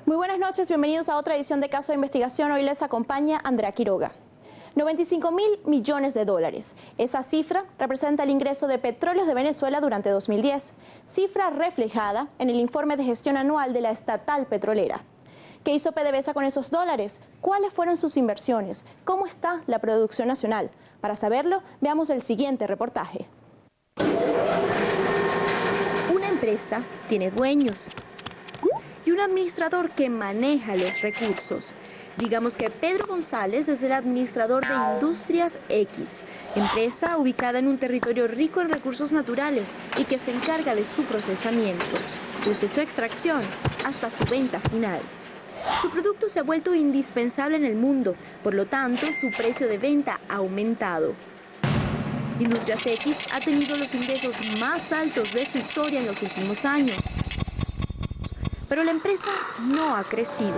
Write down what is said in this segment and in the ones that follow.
Muy buenas noches, bienvenidos a otra edición de Caso de Investigación. Hoy les acompaña Andrea Quiroga. 95.000 millones de dólares. Esa cifra representa el ingreso de Petróleos de Venezuela durante 2010, cifra reflejada en el informe de gestión anual de la estatal petrolera. ¿Qué hizo PDVSA con esos dólares? ¿Cuáles fueron sus inversiones? ¿Cómo está la producción nacional? Para saberlo, veamos el siguiente reportaje. Una empresa tiene dueños y un administrador que maneja los recursos. Digamos que Pedro González es el administrador de Industrias X, empresa ubicada en un territorio rico en recursos naturales y que se encarga de su procesamiento, desde su extracción hasta su venta final. Su producto se ha vuelto indispensable en el mundo, por lo tanto, su precio de venta ha aumentado. Industrias X ha tenido los ingresos más altos de su historia en los últimos años. Pero la empresa no ha crecido.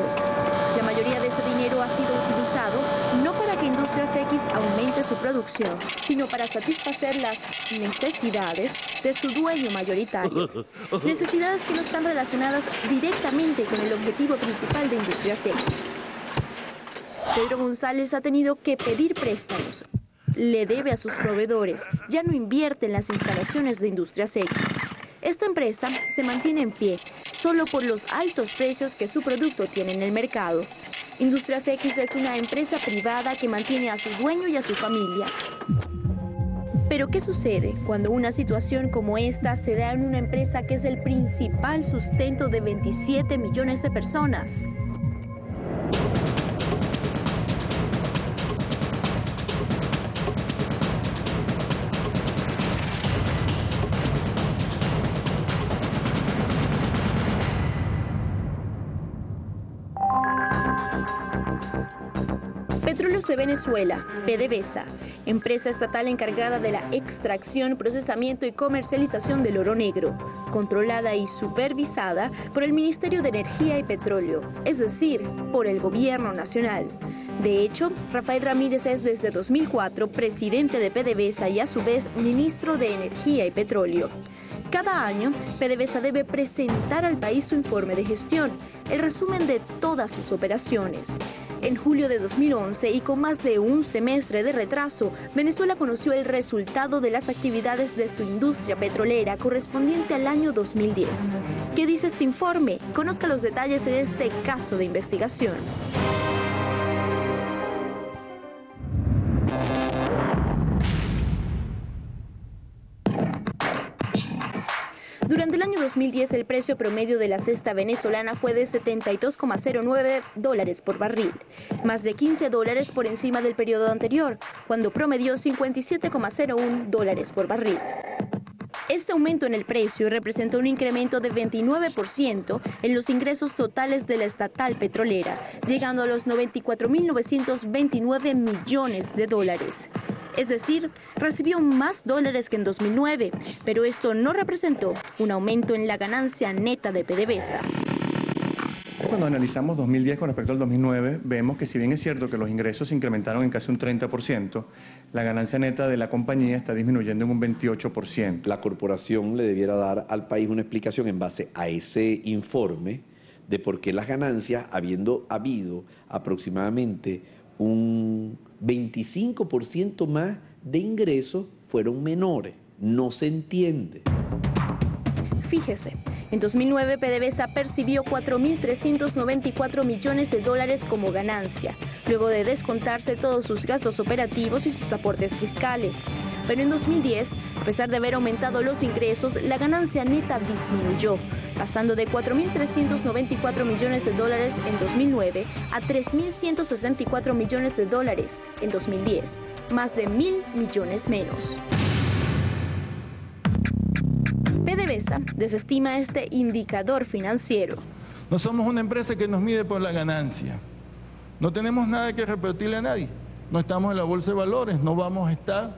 La mayoría de ese dinero ha sido utilizado no para que Industrias X aumente su producción, sino para satisfacer las necesidades de su dueño mayoritario. Necesidades que no están relacionadas directamente con el objetivo principal de Industrias X. Pedro González ha tenido que pedir préstamos. Le debe a sus proveedores. Ya no invierte en las instalaciones de Industrias X. Esta empresa se mantiene en pie solo por los altos precios que su producto tiene en el mercado. Industrias X es una empresa privada que mantiene a su dueño y a su familia. Pero ¿qué sucede cuando una situación como esta se da en una empresa que es el principal sustento de 27 millones de personas? Petróleos de Venezuela, PDVSA, empresa estatal encargada de la extracción, procesamiento y comercialización del oro negro, controlada y supervisada por el Ministerio de Energía y Petróleo, es decir, por el Gobierno Nacional. De hecho, Rafael Ramírez es desde 2004 presidente de PDVSA y a su vez ministro de Energía y Petróleo. Cada año, PDVSA debe presentar al país su informe de gestión, el resumen de todas sus operaciones. En julio de 2011 y con más de un semestre de retraso, Venezuela conoció el resultado de las actividades de su industria petrolera correspondiente al año 2010. ¿Qué dice este informe? Conozca los detalles en este caso de investigación. Durante el año 2010, el precio promedio de la cesta venezolana fue de $72,09 por barril, más de $15 por encima del periodo anterior, cuando promedió $57,01 por barril. Este aumento en el precio representó un incremento de 29% en los ingresos totales de la estatal petrolera, llegando a los 94.929 millones de dólares. Es decir, recibió más dólares que en 2009, pero esto no representó un aumento en la ganancia neta de PDVSA. Cuando analizamos 2010 con respecto al 2009, vemos que si bien es cierto que los ingresos se incrementaron en casi un 30%, la ganancia neta de la compañía está disminuyendo en un 28%. La corporación le debiera dar al país una explicación en base a ese informe de por qué las ganancias, habiendo habido aproximadamente un 25% más de ingresos, fueron menores. No se entiende. Fíjese, en 2009 PDVSA percibió 4.394 millones de dólares como ganancia, luego de descontarse todos sus gastos operativos y sus aportes fiscales. Pero en 2010, a pesar de haber aumentado los ingresos, la ganancia neta disminuyó, pasando de 4.394 millones de dólares en 2009 a 3.164 millones de dólares en 2010, más de 1.000 millones menos. PDVSA desestima este indicador financiero. No somos una empresa que nos mide por la ganancia. No tenemos nada que repartirle a nadie. No estamos en la bolsa de valores, no vamos a estar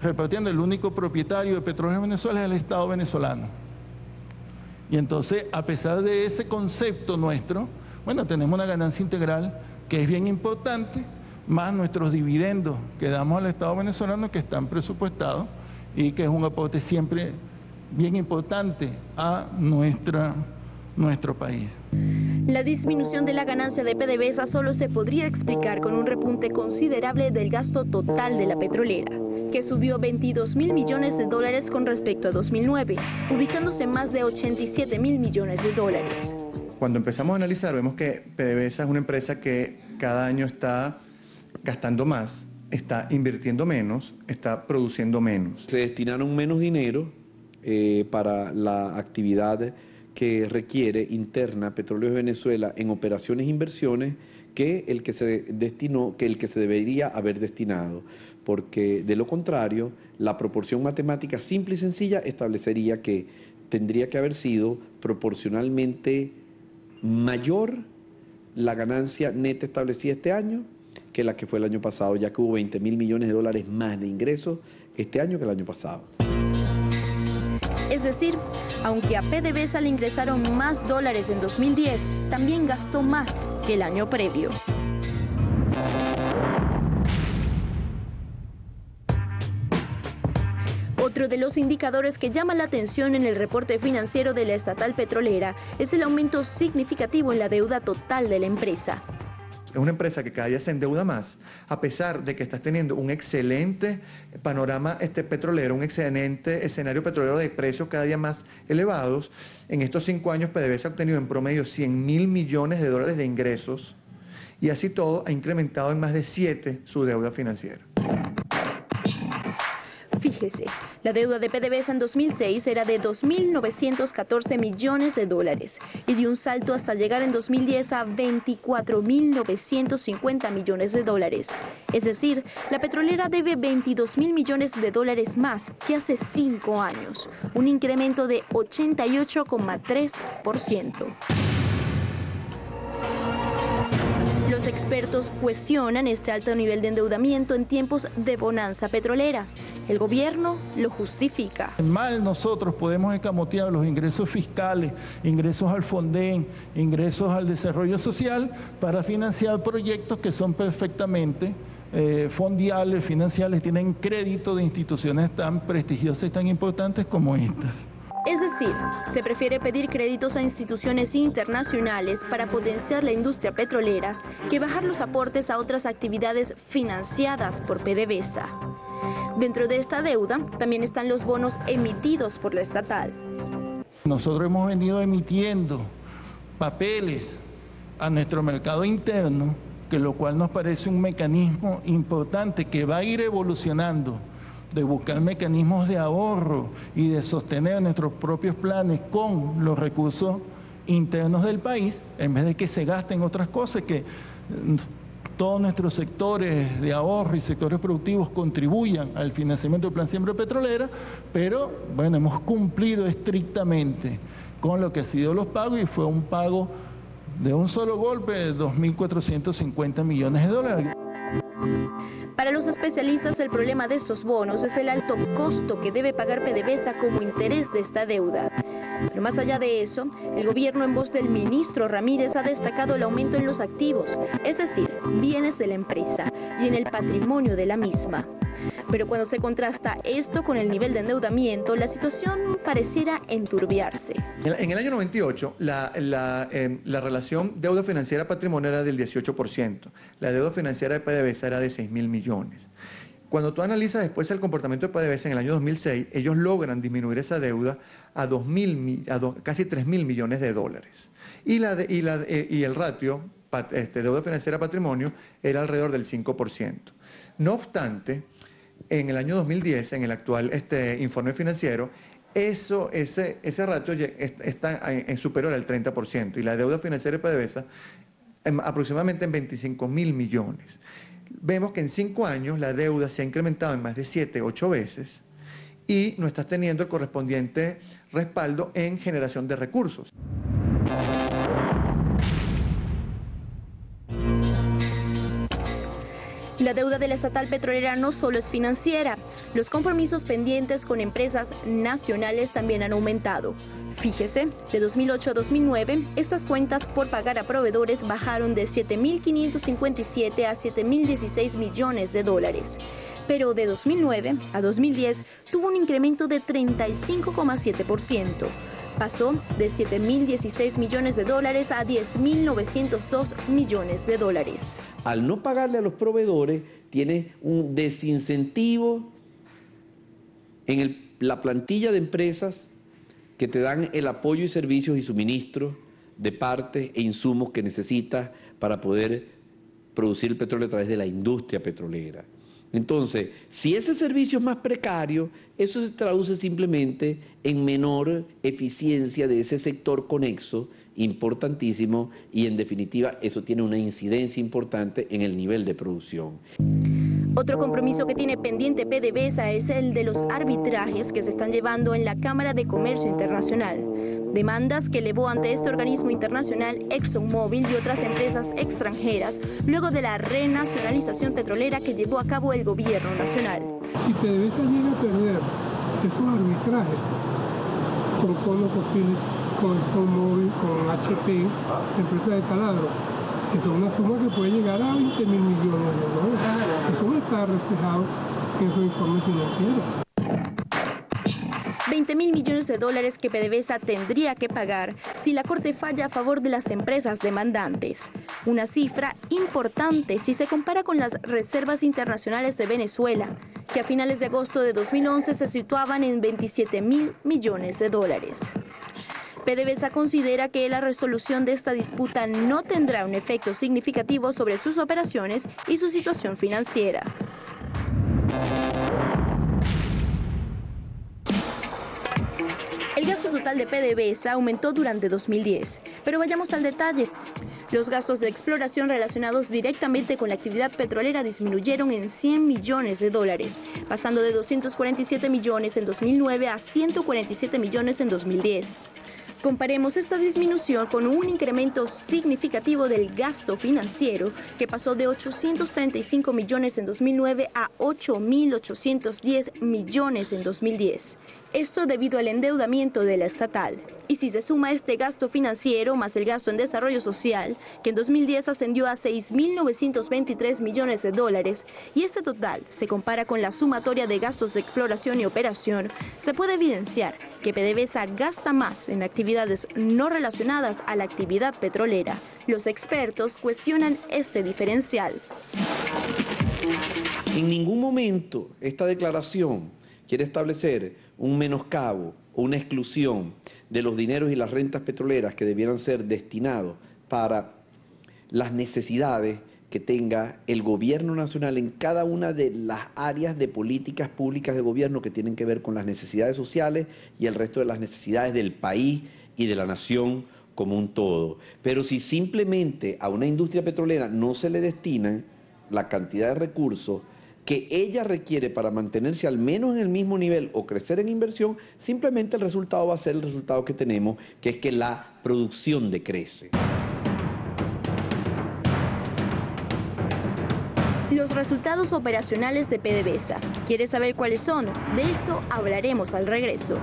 repartiendo. El único propietario de Petróleos de Venezuela es el Estado venezolano. Y entonces, a pesar de ese concepto nuestro, bueno, tenemos una ganancia integral que es bien importante, más nuestros dividendos que damos al Estado venezolano que están presupuestados y que es un aporte siempre bien importante a nuestra nuestro país. La disminución de la ganancia de PDVSA solo se podría explicar con un repunte considerable del gasto total de la petrolera, que subió 22.000 millones de dólares con respecto a 2009, ubicándose en más de 87.000 millones de dólares. Cuando empezamos a analizar, vemos que PDVSA es una empresa que cada año está gastando más, está invirtiendo menos, está produciendo menos. Se destinaron menos dinero para la actividad que requiere interna Petróleos de Venezuela en operaciones e inversiones que el que se destinó, que el que se debería haber destinado, porque de lo contrario, la proporción matemática simple y sencilla establecería que tendría que haber sido proporcionalmente mayor la ganancia neta establecida este año que la que fue el año pasado, ya que hubo 20.000 millones de dólares más de ingresos este año que el año pasado. Es decir, aunque a PDVSA le ingresaron más dólares en 2010, también gastó más que el año previo. Otro de los indicadores que llama la atención en el reporte financiero de la estatal petrolera es el aumento significativo en la deuda total de la empresa. Es una empresa que cada día se endeuda más, a pesar de que estás teniendo un excelente panorama petrolero, un excelente escenario petrolero de precios cada día más elevados. En estos 5 años PDVSA ha obtenido en promedio 100.000 millones de dólares de ingresos y así todo ha incrementado en más de 7 su deuda financiera. Fíjese, la deuda de PDVSA en 2006 era de 2.914 millones de dólares y dio un salto hasta llegar en 2010 a 24.950 millones de dólares. Es decir, la petrolera debe 22.000 millones de dólares más que hace 5 años, un incremento de 88,3%. Los expertos cuestionan este alto nivel de endeudamiento en tiempos de bonanza petrolera. El gobierno lo justifica. Mal nosotros podemos escamotear los ingresos fiscales, ingresos al Fonden, ingresos al desarrollo social para financiar proyectos que son perfectamente fondiales, financiales, tienen crédito de instituciones tan prestigiosas y tan importantes como estas. Es decir, se prefiere pedir créditos a instituciones internacionales para potenciar la industria petrolera que bajar los aportes a otras actividades financiadas por PDVSA. Dentro de esta deuda también están los bonos emitidos por la estatal. Nosotros hemos venido emitiendo papeles a nuestro mercado interno, que lo cual nos parece un mecanismo importante que va a ir evolucionando, de buscar mecanismos de ahorro y de sostener nuestros propios planes con los recursos internos del país, en vez de que se gasten otras cosas, que todos nuestros sectores de ahorro y sectores productivos contribuyan al financiamiento del Plan Siembra Petrolera, pero bueno, hemos cumplido estrictamente con lo que han sido los pagos y fue un pago de un solo golpe de 2.450 millones de dólares. Para los especialistas, el problema de estos bonos es el alto costo que debe pagar PDVSA como interés de esta deuda. Pero más allá de eso, el gobierno en voz del ministro Ramírez ha destacado el aumento en los activos, es decir, bienes de la empresa y en el patrimonio de la misma. Pero cuando se contrasta esto con el nivel de endeudamiento, la situación pareciera enturbiarse. En el año 98, la relación deuda financiera-patrimonio era del 18%. La deuda financiera de PDVSA era de 6.000 millones. Cuando tú analizas después el comportamiento de PDVSA en el año 2006, ellos logran disminuir esa deuda a casi 3.000 millones de dólares. Y el ratio deuda financiera-patrimonio era alrededor del 5%. No obstante, en el año 2010, en el actual informe financiero, ese ratio está superior al 30% y la deuda financiera de PDVSA aproximadamente en 25.000 millones. Vemos que en 5 años la deuda se ha incrementado en más de 7, 8 veces y no estás teniendo el correspondiente respaldo en generación de recursos. La deuda de la estatal petrolera no solo es financiera, los compromisos pendientes con empresas nacionales también han aumentado. Fíjese, de 2008 a 2009, estas cuentas por pagar a proveedores bajaron de 7.557 a 7.016 millones de dólares. Pero de 2009 a 2010 tuvo un incremento de 35,7%. pasó de 7.016 millones de dólares a 10.902 millones de dólares. Al no pagarle a los proveedores, tiene un desincentivo en la plantilla de empresas que te dan el apoyo y servicios y suministros de partes e insumos que necesitas para poder producir el petróleo a través de la industria petrolera. Entonces, si ese servicio es más precario, eso se traduce simplemente en menor eficiencia de ese sector conexo, importantísimo, y en definitiva eso tiene una incidencia importante en el nivel de producción. Otro compromiso que tiene pendiente PDVSA es el de los arbitrajes que se están llevando en la Cámara de Comercio Internacional. Demandas que elevó ante este organismo internacional ExxonMobil y otras empresas extranjeras luego de la renacionalización petrolera que llevó a cabo el gobierno nacional. Si PDVSA llega a perder esos arbitrajes con ConocoPhillips, con ExxonMobil, con HP, empresas de taladro, que son una suma que puede llegar a 20.000 millones de dólares. Eso no está reflejado en su informe financiero. 20.000 millones de dólares que PDVSA tendría que pagar si la Corte falla a favor de las empresas demandantes. Una cifra importante si se compara con las reservas internacionales de Venezuela, que a finales de agosto de 2011 se situaban en 27.000 millones de dólares. PDVSA considera que la resolución de esta disputa no tendrá un efecto significativo sobre sus operaciones y su situación financiera. El gasto total de PDVSA aumentó durante 2010, pero vayamos al detalle. Los gastos de exploración relacionados directamente con la actividad petrolera disminuyeron en 100 millones de dólares, pasando de 247 millones en 2009 a 147 millones en 2010. Comparemos esta disminución con un incremento significativo del gasto financiero que pasó de 835 millones en 2009 a 8.810 millones en 2010. Esto debido al endeudamiento de la estatal. Y si se suma este gasto financiero más el gasto en desarrollo social, que en 2010 ascendió a 6.923 millones de dólares, y este total se compara con la sumatoria de gastos de exploración y operación, se puede evidenciar que PDVSA gasta más en actividades no relacionadas a la actividad petrolera. Los expertos cuestionan este diferencial. En ningún momento esta declaración quiere establecer un menoscabo o una exclusión de los dineros y las rentas petroleras que debieran ser destinados para las necesidades que tenga el gobierno nacional en cada una de las áreas de políticas públicas de gobierno que tienen que ver con las necesidades sociales y el resto de las necesidades del país y de la nación como un todo. Pero si simplemente a una industria petrolera no se le destinan la cantidad de recursos que ella requiere para mantenerse al menos en el mismo nivel o crecer en inversión, simplemente el resultado va a ser el resultado que tenemos, que es que la producción decrece. Los resultados operacionales de PDVSA. ¿Quieres saber cuáles son? De eso hablaremos al regreso.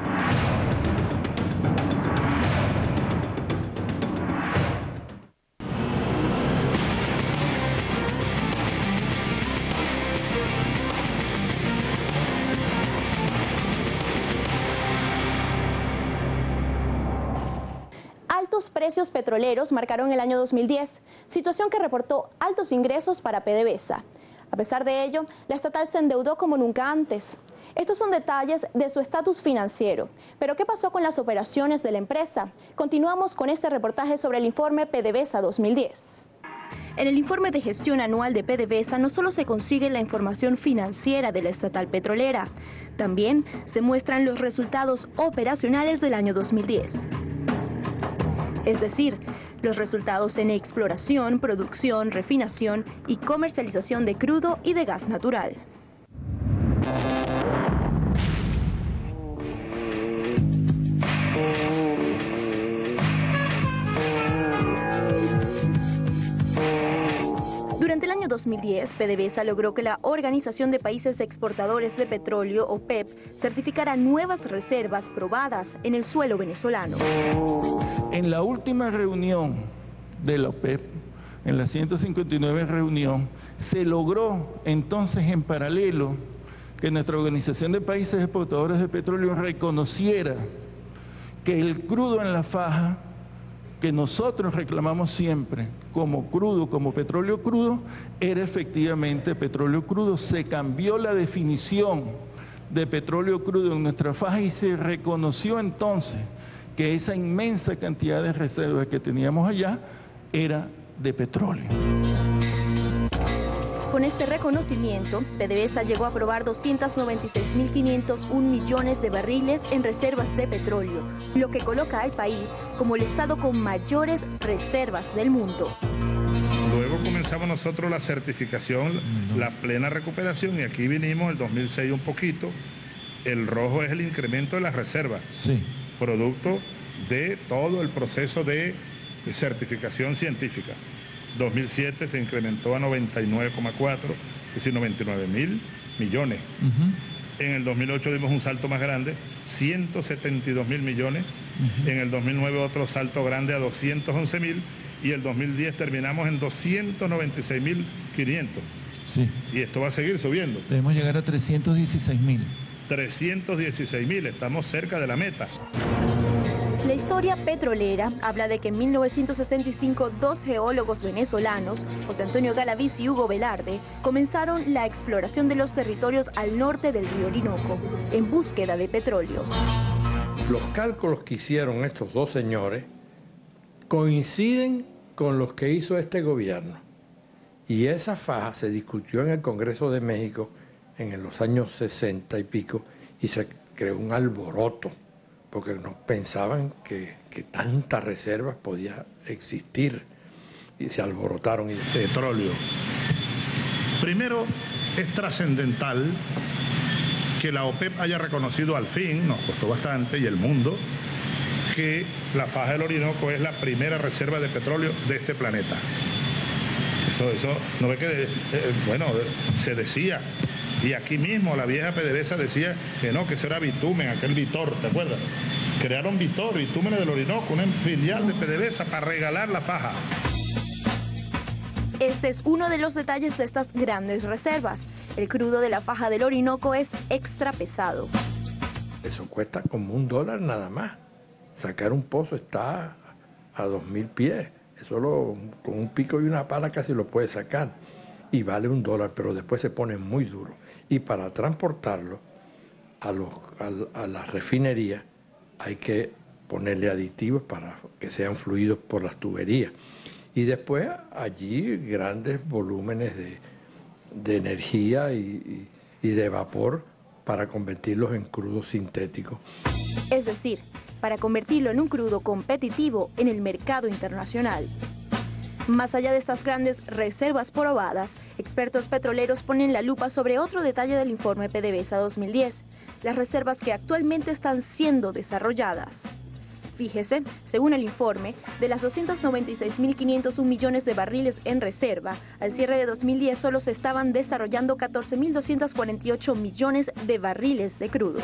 Altos precios petroleros marcaron el año 2010, situación que reportó altos ingresos para PDVSA. A pesar de ello, la estatal se endeudó como nunca antes. Estos son detalles de su estatus financiero. Pero ¿qué pasó con las operaciones de la empresa? Continuamos con este reportaje sobre el informe PDVSA 2010. En el informe de gestión anual de PDVSA no solo se consigue la información financiera de la estatal petrolera, también se muestran los resultados operacionales del año 2010. Es decir, los resultados en exploración, producción, refinación y comercialización de crudo y de gas natural. Durante el año 2010, PDVSA logró que la Organización de Países Exportadores de Petróleo, OPEP, certificara nuevas reservas probadas en el suelo venezolano. En la última reunión de la OPEP, en la 159 reunión, se logró entonces en paralelo que nuestra Organización de Países Exportadores de Petróleo reconociera que el crudo en la faja, que nosotros reclamamos siempre como crudo, como petróleo crudo, era efectivamente petróleo crudo. Se cambió la definición de petróleo crudo en nuestra faja y se reconoció entonces que esa inmensa cantidad de reservas que teníamos allá era de petróleo. Con este reconocimiento, PDVSA llegó a aprobar 296.501 millones de barriles en reservas de petróleo, lo que coloca al país como el estado con mayores reservas del mundo. Luego comenzamos nosotros la certificación, la plena recuperación, y aquí vinimos el 2006 un poquito. El rojo es el incremento de las reservas, Sí. producto de todo el proceso de certificación científica. 2007 se incrementó a 99,4, es decir, 99.000 millones. En el 2008 dimos un salto más grande, 172.000 millones. En el 2009 otro salto grande a 211.000 y el 2010 terminamos en 296.500. Sí. Y esto va a seguir subiendo. Debemos llegar a 316.000. 316.000, estamos cerca de la meta. La historia petrolera habla de que en 1965 dos geólogos venezolanos, José Antonio Galaviz y Hugo Velarde, comenzaron la exploración de los territorios al norte del río Orinoco en búsqueda de petróleo. Los cálculos que hicieron estos dos señores coinciden con los que hizo este gobierno. Y esa faja se discutió en el Congreso de México en los años 60 y pico y se creó un alboroto porque no pensaban que tantas reservas podía existir y se alborotaron. Petróleo. Primero, es trascendental que la OPEP haya reconocido al fin, nos costó bastante, y el mundo, que la faja del Orinoco es la primera reserva de petróleo de este planeta. Eso no ve que, se decía, y aquí mismo la vieja PDVSA decía que no, que eso era bitumen, aquel Vitor, ¿te acuerdas? Crearon Vitor, Bitúmenes del Orinoco, una filial de PDVSA para regalar la faja. Este es uno de los detalles de estas grandes reservas. El crudo de la faja del Orinoco es extra pesado. Eso cuesta como $1 nada más. Sacar un pozo está a 2.000 pies. Eso con un pico y una pala casi lo puede sacar. Y vale $1, pero después se pone muy duro. Y para transportarlo a las refinerías hay que ponerle aditivos para que sean fluidos por las tuberías. Y después allí grandes volúmenes de energía y de vapor para convertirlos en crudo sintético. Es decir, para convertirlo en un crudo competitivo en el mercado internacional. Más allá de estas grandes reservas probadas, expertos petroleros ponen la lupa sobre otro detalle del informe PDVSA 2010, las reservas que actualmente están siendo desarrolladas. Fíjese, según el informe, de las 296.501 millones de barriles en reserva, al cierre de 2010 solo se estaban desarrollando 14.248 millones de barriles de crudo.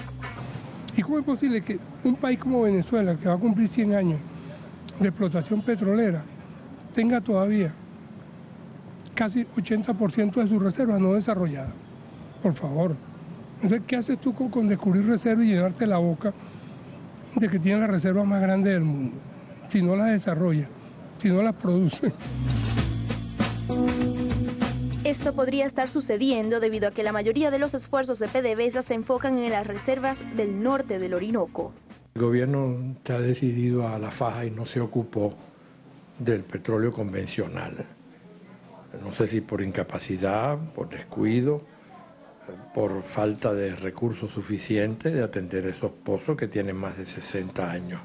¿Y cómo es posible que un país como Venezuela, que va a cumplir 100 años de explotación petrolera, tenga todavía casi 80% de sus reservas no desarrolladas? Por favor. Entonces, ¿qué haces tú con descubrir reservas y llenarte la boca de que tiene la reserva más grande del mundo, si no las desarrolla, si no las produce? Esto podría estar sucediendo debido a que la mayoría de los esfuerzos de PDVSA se enfocan en las reservas del norte del Orinoco. El gobierno se ha decidido a la faja y no se ocupó del petróleo convencional. No sé si por incapacidad, por descuido, por falta de recursos suficientes de atender esos pozos que tienen más de 60 años.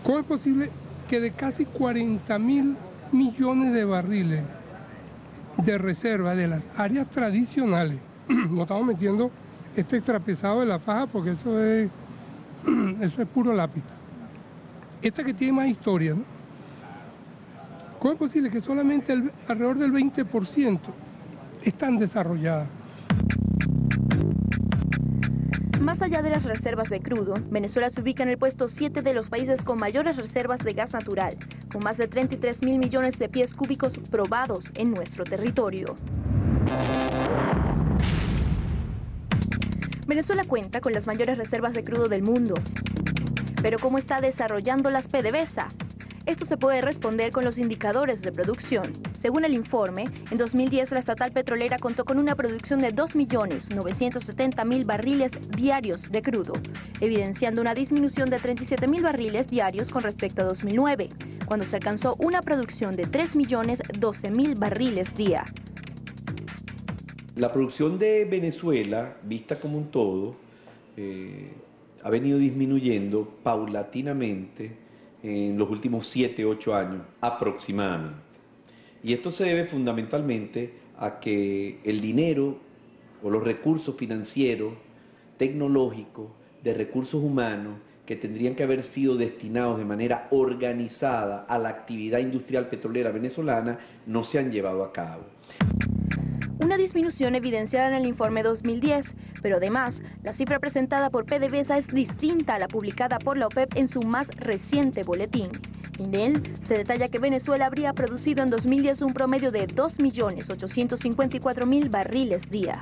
¿Cómo es posible que de casi 40.000 millones de barriles de reserva de las áreas tradicionales, no estamos metiendo este extrapesado de la faja porque eso es puro lápiz, esta que tiene más historia, ¿no? ¿Cómo es posible que solamente alrededor del 20% están desarrolladas? Más allá de las reservas de crudo, Venezuela se ubica en el puesto 7 de los países con mayores reservas de gas natural, con más de 33.000 millones de pies cúbicos probados en nuestro territorio. Venezuela cuenta con las mayores reservas de crudo del mundo. Pero ¿cómo está desarrollando las PDVSA? Esto se puede responder con los indicadores de producción. Según el informe, en 2010 la estatal petrolera contó con una producción de 2.970.000 barriles diarios de crudo, evidenciando una disminución de 37.000 barriles diarios con respecto a 2009, cuando se alcanzó una producción de 3.012.000 barriles día. La producción de Venezuela, vista como un todo, ha venido disminuyendo paulatinamente en los últimos 7, 8 años aproximadamente. Y esto se debe fundamentalmente a que el dinero o los recursos financieros, tecnológicos, de recursos humanos, que tendrían que haber sido destinados de manera organizada a la actividad industrial petrolera venezolana, no se han llevado a cabo. Una disminución evidenciada en el informe 2010, pero además, la cifra presentada por PDVSA es distinta a la publicada por la OPEP en su más reciente boletín. En él se detalla que Venezuela habría producido en 2010 un promedio de 2.854.000 barriles día.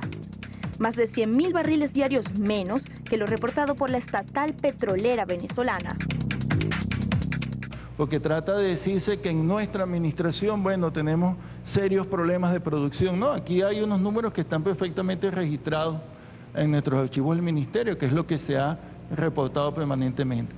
Más de 100.000 barriles diarios menos que lo reportado por la estatal petrolera venezolana. Porque trata de decirse que en nuestra administración, bueno, tenemos serios problemas de producción. No, aquí hay unos números que están perfectamente registrados en nuestros archivos del ministerio, que es lo que se ha reportado permanentemente.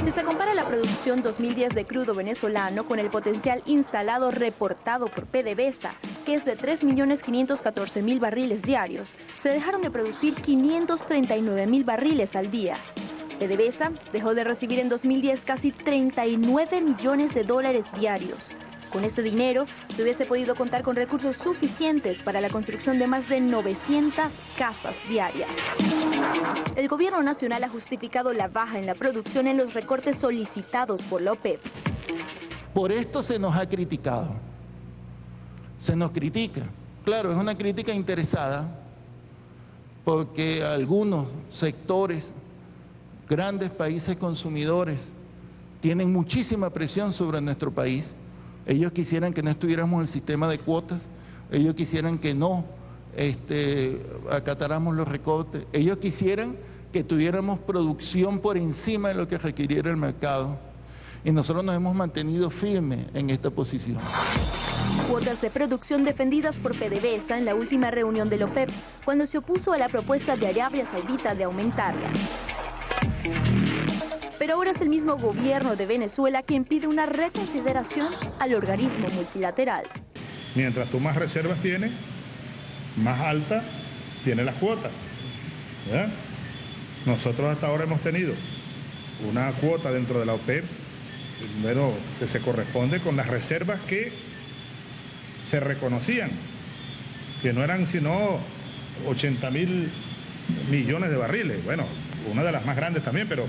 Si se compara la producción 2010 de crudo venezolano con el potencial instalado reportado por PDVSA, que es de 3.514.000 barriles diarios, se dejaron de producir 539.000 barriles al día. PDVSA dejó de recibir en 2010 casi 39 millones de dólares diarios. Con ese dinero se hubiese podido contar con recursos suficientes para la construcción de más de 900 casas diarias. El gobierno nacional ha justificado la baja en la producción en los recortes solicitados por la OPEP. Por esto se nos ha criticado. Se nos critica. Claro, es una crítica interesada porque algunos sectores, grandes países consumidores, tienen muchísima presión sobre nuestro país. Ellos quisieran que no estuviéramos en el sistema de cuotas, ellos quisieran que no acatáramos los recortes, ellos quisieran que tuviéramos producción por encima de lo que requiriera el mercado. Y nosotros nos hemos mantenido firmes en esta posición. Cuotas de producción defendidas por PDVSA en la última reunión de la OPEP, cuando se opuso a la propuesta de Arabia Saudita de aumentarlas. Pero ahora es el mismo gobierno de Venezuela quien pide una reconsideración al organismo multilateral. Mientras tú más reservas tienes, más alta tiene las cuotas, ¿verdad? Nosotros hasta ahora hemos tenido una cuota dentro de la OPEP, bueno, que se corresponde con las reservas que se reconocían, que no eran sino 80.000 millones de barriles. Bueno, una de las más grandes también, pero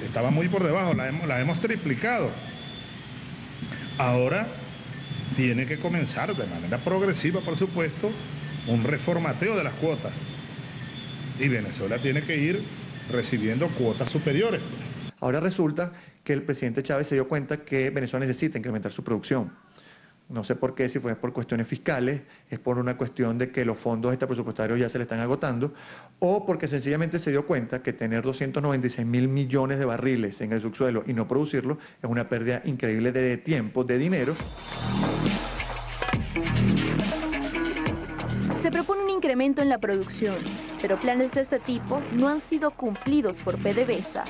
estaba muy por debajo, la hemos triplicado. Ahora tiene que comenzar de manera progresiva, por supuesto, un reformateo de las cuotas. Y Venezuela tiene que ir recibiendo cuotas superiores. Ahora resulta que el presidente Chávez se dio cuenta que Venezuela necesita incrementar su producción. No sé por qué, si fue por cuestiones fiscales, es por una cuestión de que los fondos presupuestarios ya se le están agotando, o porque sencillamente se dio cuenta que tener 296.000 millones de barriles en el subsuelo y no producirlo es una pérdida increíble de tiempo, de dinero. Se propone un incremento en la producción, pero planes de ese tipo no han sido cumplidos por PDVSA.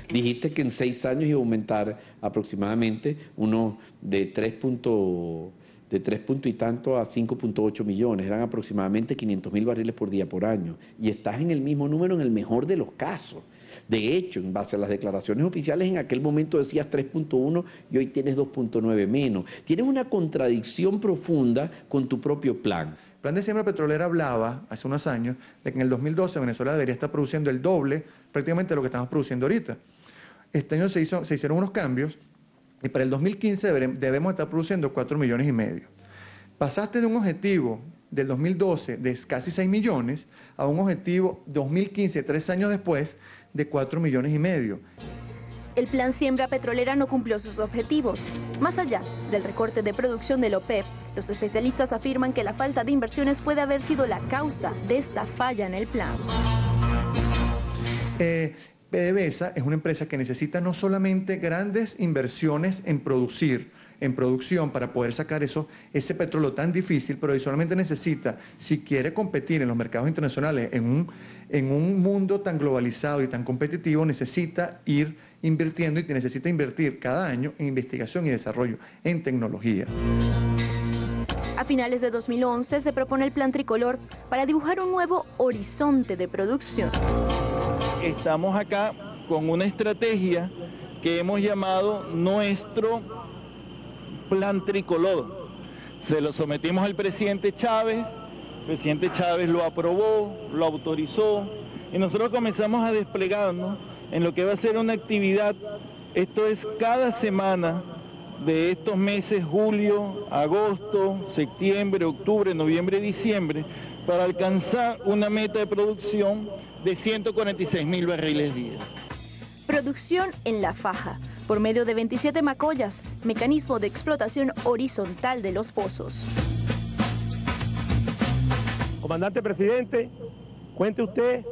Dijiste que en 6 años iba a aumentar aproximadamente uno de 3 y tanto a 5.8 millones. Eran aproximadamente 500.000 barriles por día por año. Y estás en el mismo número en el mejor de los casos. De hecho, en base a las declaraciones oficiales, en aquel momento decías 3.1 y hoy tienes 2.9 menos. Tienes una contradicción profunda con tu propio plan. El Plan de Siembra Petrolera hablaba hace unos años de que en el 2012 Venezuela debería estar produciendo el doble prácticamente de lo que estamos produciendo ahorita. Este año se hicieron unos cambios y para el 2015 debemos estar produciendo 4,5 millones. Pasaste de un objetivo del 2012 de casi 6 millones a un objetivo 2015, 3 años después, de 4,5 millones. El Plan Siembra Petrolera no cumplió sus objetivos. Más allá del recorte de producción de la OPEP, los especialistas afirman que la falta de inversiones puede haber sido la causa de esta falla en el plan. PDVSA es una empresa que necesita no solamente grandes inversiones en producción para poder sacar ese petróleo tan difícil, pero solamente necesita, si quiere competir en los mercados internacionales en un mundo tan globalizado y tan competitivo, necesita ir invirtiendo y necesita invertir cada año en investigación y desarrollo, en tecnología. A finales de 2011 se propone el Plan Tricolor para dibujar un nuevo horizonte de producción. Estamos acá con una estrategia que hemos llamado nuestro Plan Tricolor. Se lo sometimos al presidente Chávez, el presidente Chávez lo aprobó, lo autorizó y nosotros comenzamos a desplegarnos en lo que va a ser una actividad, esto es cada semana de estos meses, julio, agosto, septiembre, octubre, noviembre, diciembre, para alcanzar una meta de producción de 146.000 barriles día. Producción en La Faja, por medio de 27 macollas, mecanismo de explotación horizontal de los pozos. Comandante presidente, cuente usted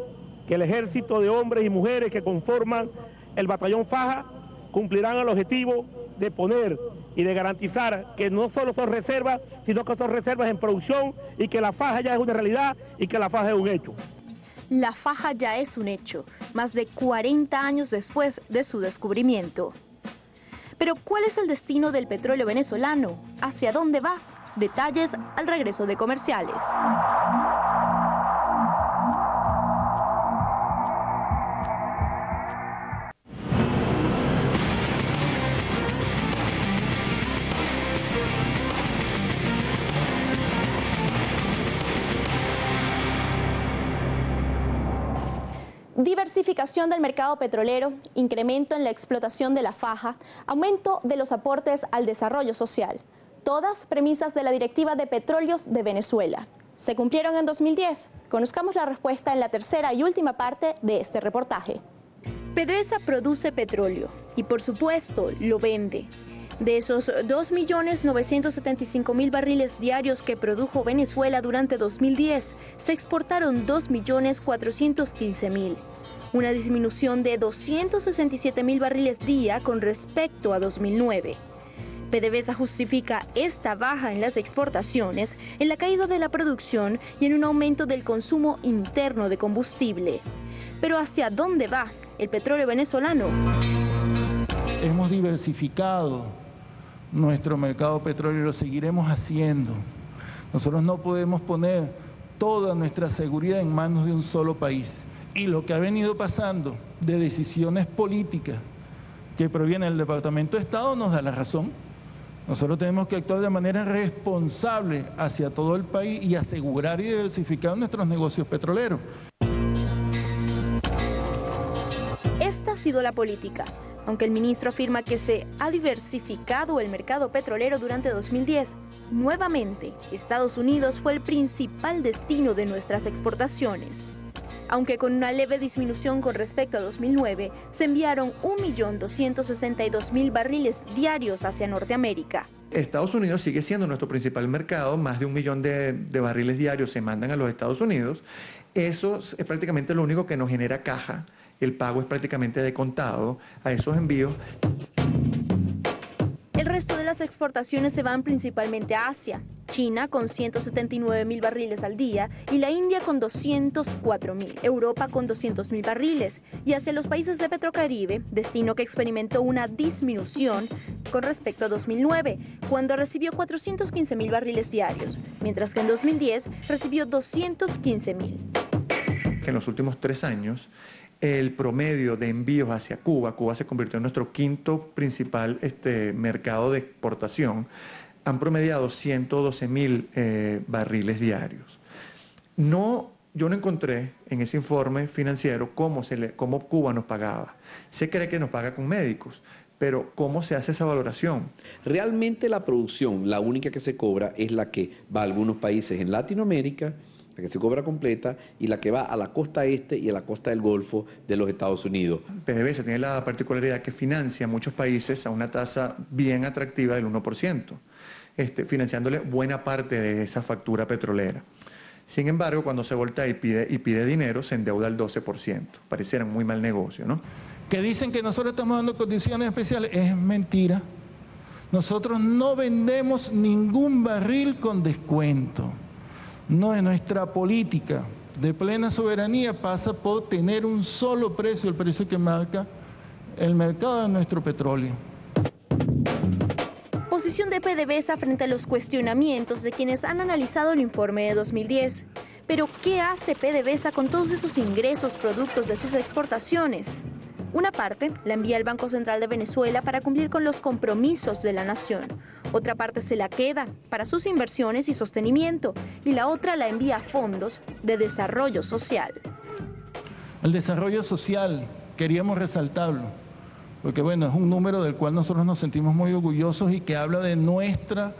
que el ejército de hombres y mujeres que conforman el batallón Faja cumplirán el objetivo de poner y de garantizar que no solo son reservas, sino que son reservas en producción y que La Faja ya es una realidad y que La Faja es un hecho. La Faja ya es un hecho, más de 40 años después de su descubrimiento. Pero ¿cuál es el destino del petróleo venezolano? ¿Hacia dónde va? Detalles al regreso de comerciales. Diversificación del mercado petrolero, incremento en la explotación de la faja, aumento de los aportes al desarrollo social. Todas premisas de la Directiva de Petróleos de Venezuela. ¿Se cumplieron en 2010? Conozcamos la respuesta en la tercera y última parte de este reportaje. PDVSA produce petróleo y, por supuesto, lo vende. De esos 2.975.000 barriles diarios que produjo Venezuela durante 2010, se exportaron 2.415.000. Una disminución de 267.000 barriles día con respecto a 2009. PDVSA justifica esta baja en las exportaciones, en la caída de la producción y en un aumento del consumo interno de combustible. Pero ¿hacia dónde va el petróleo venezolano? Hemos diversificado nuestro mercado petrolero, lo seguiremos haciendo. Nosotros no podemos poner toda nuestra seguridad en manos de un solo país. Y lo que ha venido pasando de decisiones políticas que provienen del Departamento de Estado nos da la razón. Nosotros tenemos que actuar de manera responsable hacia todo el país y asegurar y diversificar nuestros negocios petroleros. Esta ha sido la política. Aunque el ministro afirma que se ha diversificado el mercado petrolero durante 2010, nuevamente Estados Unidos fue el principal destino de nuestras exportaciones. Aunque con una leve disminución con respecto a 2009, se enviaron 1.262.000 barriles diarios hacia Norteamérica. Estados Unidos sigue siendo nuestro principal mercado, más de 1 millón de barriles diarios se mandan a los Estados Unidos. Eso es prácticamente lo único que nos genera caja. El pago es prácticamente de contado a esos envíos. El resto de las exportaciones se van principalmente a Asia, China con 179.000 barriles al día y la India con 204.000, Europa con 200.000 barriles y hacia los países de Petrocaribe, destino que experimentó una disminución con respecto a 2009, cuando recibió 415.000 barriles diarios, mientras que en 2010 recibió 215.000. En los últimos 3 años, el promedio de envíos hacia Cuba se convirtió en nuestro quinto principal mercado de exportación, han promediado 112.000 barriles diarios. Yo no encontré en ese informe financiero cómo Cuba nos pagaba. Se cree que nos paga con médicos, pero ¿cómo se hace esa valoración? Realmente la producción, la única que se cobra es la que va a algunos países en Latinoamérica, la que se cobra completa, y la que va a la costa este y a la costa del Golfo de los Estados Unidos. PDVSA tiene la particularidad que financia a muchos países a una tasa bien atractiva del 1%, financiándole buena parte de esa factura petrolera. Sin embargo, cuando se voltea y pide dinero, se endeuda al 12%. Pareciera un muy mal negocio, ¿no? Que dicen que nosotros estamos dando condiciones especiales, es mentira. Nosotros no vendemos ningún barril con descuento. No, es nuestra política de plena soberanía pasa por tener un solo precio, el precio que marca el mercado de nuestro petróleo. Posición de PDVSA frente a los cuestionamientos de quienes han analizado el informe de 2010. Pero, ¿qué hace PDVSA con todos esos ingresos productos de sus exportaciones? Una parte la envía al Banco Central de Venezuela para cumplir con los compromisos de la nación. Otra parte se la queda para sus inversiones y sostenimiento. Y la otra la envía a fondos de desarrollo social. El desarrollo social, queríamos resaltarlo, porque bueno, es un número del cual nosotros nos sentimos muy orgullosos y que habla de nuestra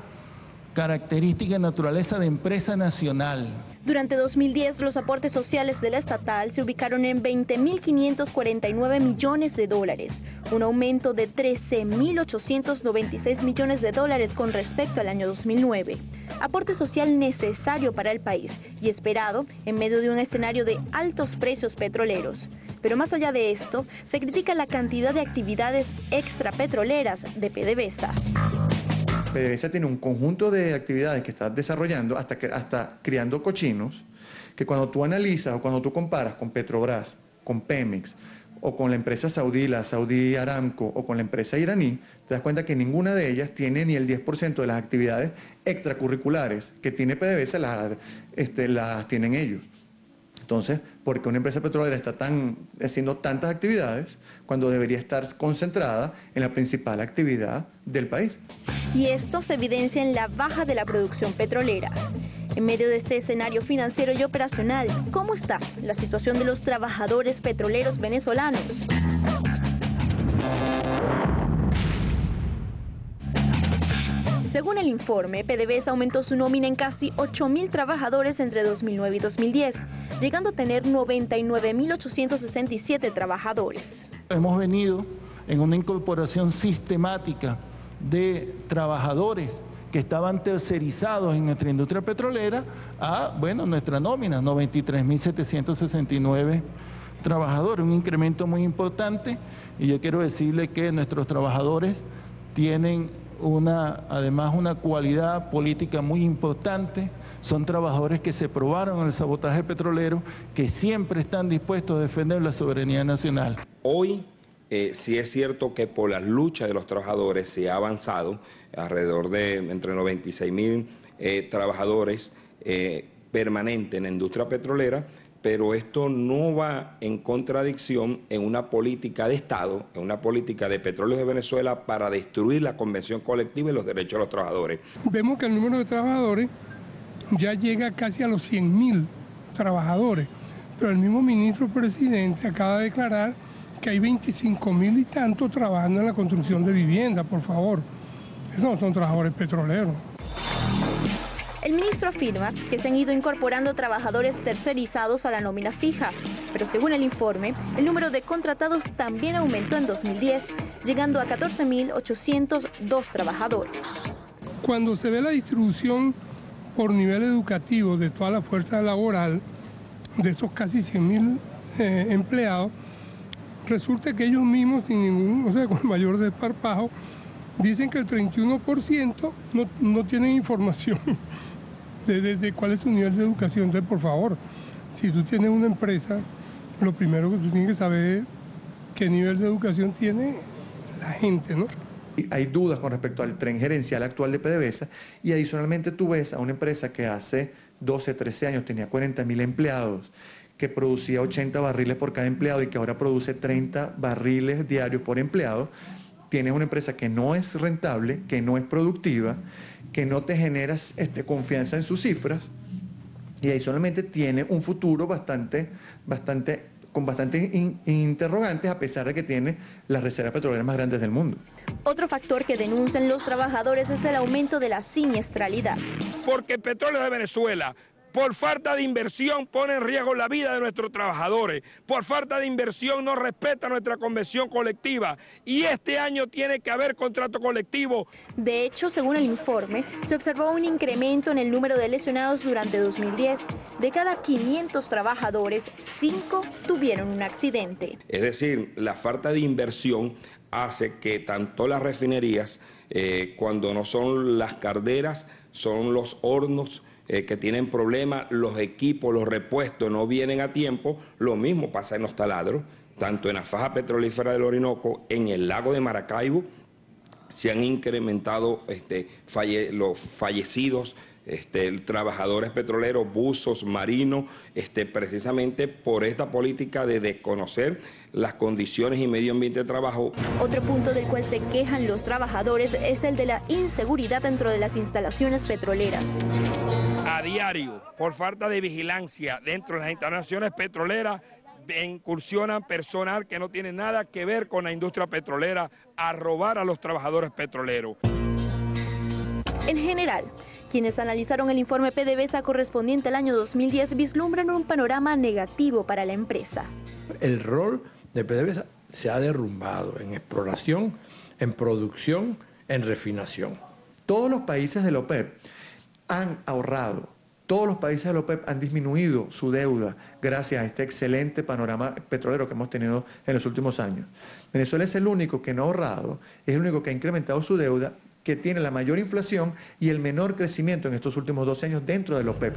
característica y naturaleza de empresa nacional. Durante 2010, los aportes sociales de la estatal se ubicaron en 20.549 millones de dólares, un aumento de 13.896 millones de dólares con respecto al año 2009. Aporte social necesario para el país y esperado en medio de un escenario de altos precios petroleros. Pero más allá de esto, se critica la cantidad de actividades extrapetroleras de PDVSA. PDVSA tiene un conjunto de actividades que está desarrollando, hasta criando cochinos, que cuando tú analizas o cuando tú comparas con Petrobras, con Pemex, o con la empresa saudí, la Saudi Aramco, o con la empresa iraní, te das cuenta que ninguna de ellas tiene ni el 10% de las actividades extracurriculares que tiene PDVSA, las tienen ellos. Entonces, ¿por qué una empresa petrolera está haciendo tantas actividades cuando debería estar concentrada en la principal actividad del país? Y esto se evidencia en la baja de la producción petrolera. En medio de este escenario financiero y operacional, ¿cómo está la situación de los trabajadores petroleros venezolanos? Según el informe, PDVSA aumentó su nómina en casi 8.000 trabajadores entre 2009 y 2010, llegando a tener 99.867 trabajadores. Hemos venido en una incorporación sistemática de trabajadores que estaban tercerizados en nuestra industria petrolera a, nuestra nómina, 93.769 trabajadores, un incremento muy importante, y yo quiero decirle que nuestros trabajadores tienen además una cualidad política muy importante. Son trabajadores que se probaron en el sabotaje petrolero, que siempre están dispuestos a defender la soberanía nacional. Hoy sí es cierto que por las luchas de los trabajadores se ha avanzado alrededor de entre 96.000 trabajadores permanentes en la industria petrolera, pero esto no va en contradicción en una política de Estado, en una política de Petróleos de Venezuela para destruir la convención colectiva y los derechos de los trabajadores. Vemos que el número de trabajadores ya llega casi a los 100.000 trabajadores, pero el mismo ministro presidente acaba de declarar que hay 25.000 y tantos trabajando en la construcción de viviendas, por favor. Esos no son trabajadores petroleros. El ministro afirma que se han ido incorporando trabajadores tercerizados a la nómina fija, pero según el informe, el número de contratados también aumentó en 2010, llegando a 14.802 trabajadores. Cuando se ve la distribución por nivel educativo de toda la fuerza laboral, de esos casi 100.000 empleados, resulta que ellos mismos, con mayor desparpajo, dicen que el 31% no tienen información de cuál es su nivel de educación. Entonces, por favor, si tú tienes una empresa, lo primero que tú tienes que saber es qué nivel de educación tiene la gente, ¿no? Hay dudas con respecto al tren gerencial actual de PDVSA, y adicionalmente tú ves a una empresa que hace 12, 13 años tenía 40.000 empleados, que producía 80 barriles por cada empleado y que ahora produce 30 barriles diarios por empleado. Tienes una empresa que no es rentable, que no es productiva, que no te genera confianza en sus cifras, y adicionalmente tiene un futuro con bastantes interrogantes, a pesar de que tiene las reservas petroleras más grandes del mundo. Otro factor que denuncian los trabajadores es el aumento de la siniestralidad. Porque el petróleo de Venezuela Por falta de inversión pone en riesgo la vida de nuestros trabajadores. Por falta de inversión no respeta nuestra convención colectiva. Y este año tiene que haber contrato colectivo. De hecho, según el informe, se observó un incremento en el número de lesionados durante 2010. De cada 500 trabajadores, 5 tuvieron un accidente. Es decir, la falta de inversión hace que tanto las refinerías, cuando no son las calderas, son los hornos, que tienen problemas, los equipos, los repuestos no vienen a tiempo. Lo mismo pasa en los taladros, tanto en la faja petrolífera del Orinoco, en el lago de Maracaibo, se han incrementado los fallecidos, trabajadores petroleros, buzos, marinos, precisamente por esta política de desconocer las condiciones y medio ambiente de trabajo. Otro punto del cual se quejan los trabajadores es el de la inseguridad dentro de las instalaciones petroleras. A diario, por falta de vigilancia dentro de las instalaciones petroleras, incursionan personal que no tiene nada que ver con la industria petrolera a robar a los trabajadores petroleros. En general, quienes analizaron el informe PDVSA correspondiente al año 2010 vislumbran un panorama negativo para la empresa. El rol de PDVSA se ha derrumbado en exploración, en producción, en refinación. Todos los países de la OPEP han ahorrado. Todos los países de la OPEP han disminuido su deuda gracias a este excelente panorama petrolero que hemos tenido en los últimos años. Venezuela es el único que no ha ahorrado, es el único que ha incrementado su deuda, que tiene la mayor inflación y el menor crecimiento en estos últimos 12 años dentro de la OPEP.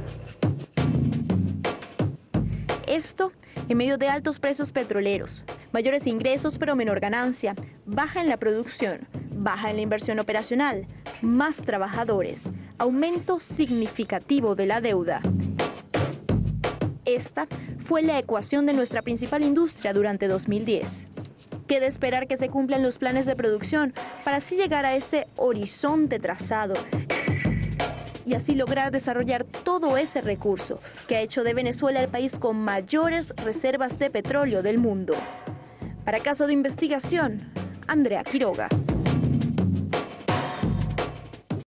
Esto en medio de altos precios petroleros, mayores ingresos pero menor ganancia, baja en la producción, baja en la inversión operacional, más trabajadores, aumento significativo de la deuda. Esta fue la ecuación de nuestra principal industria durante 2010. Queda esperar que se cumplan los planes de producción para así llegar a ese horizonte trazado y así lograr desarrollar todo ese recurso que ha hecho de Venezuela el país con mayores reservas de petróleo del mundo. Para Caso de Investigación, Andrea Quiroga.